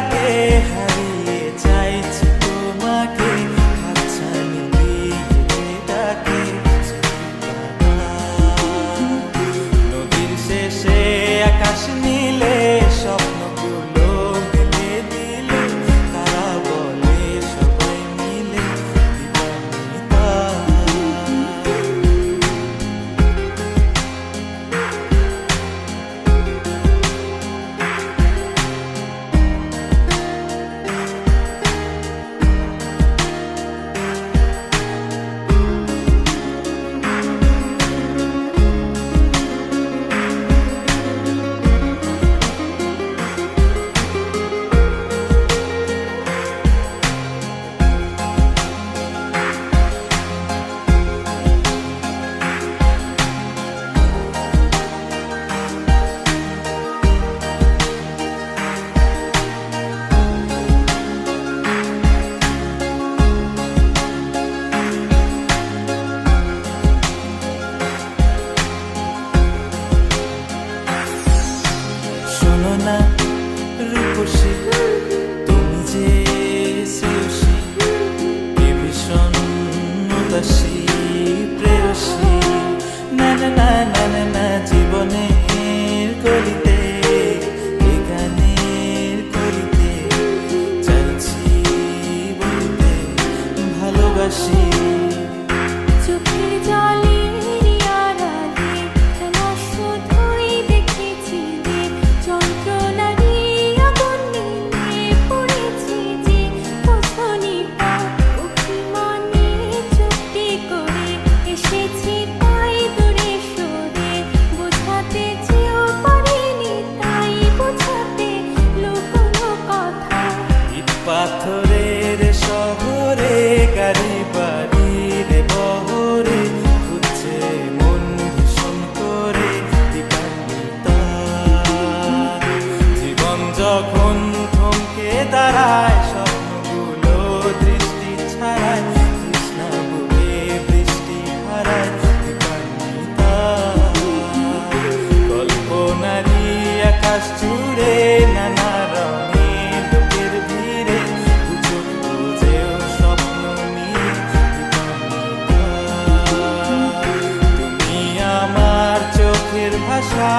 ডাকে হারিয়ে চাইছি তোমাকে, হাতছানি দিয়ে ডাকে নদীর শেষে আকাশ নীলে স্বপ্নগুলো দিলে দিলে তারা বলে সবাই মিলে দিবানিতা। শোনো না রূপসী, তুমি যে শ্রেয়সী, কে ভীষণ উদাসী প্রেয়সী। না না না না না না, জীবনের কলিতে এ গানের কলিতে চাইছি বলতে ভালোবাসি। চোখের জলের আড়ালে খেলা শুধুই দেখেছি যে, যন্ত্রণারই আগুন নিয়ে পড়েছি যে। বসনিটা অভিমানে চুক্তি করে এসেছি তাই দূরে সরে, বোঝাতে চেয়েও পারিনি তাই বোঝাতে লুকোনো কথা। ইট পাথরের শহরে গাড়ি বাড়ির বহরে খুঁজছে মন ভীষণ করে দিবানিতা। জীবন যখন থমকে দাঁড়ায় স্বপ্নগুলো দৃষ্টি ছাড়ায়, তৃষ্ণা বুকে বৃষ্টি হারায় দিবানিতা। কল্পনারই আকাশ জুড়ে নানা রঙের লোকের ভিড়ে গুজব খুঁজেও স্বপ্ন নিয়ে দিবানিতা। তুমি আমার চোখের ভাষা।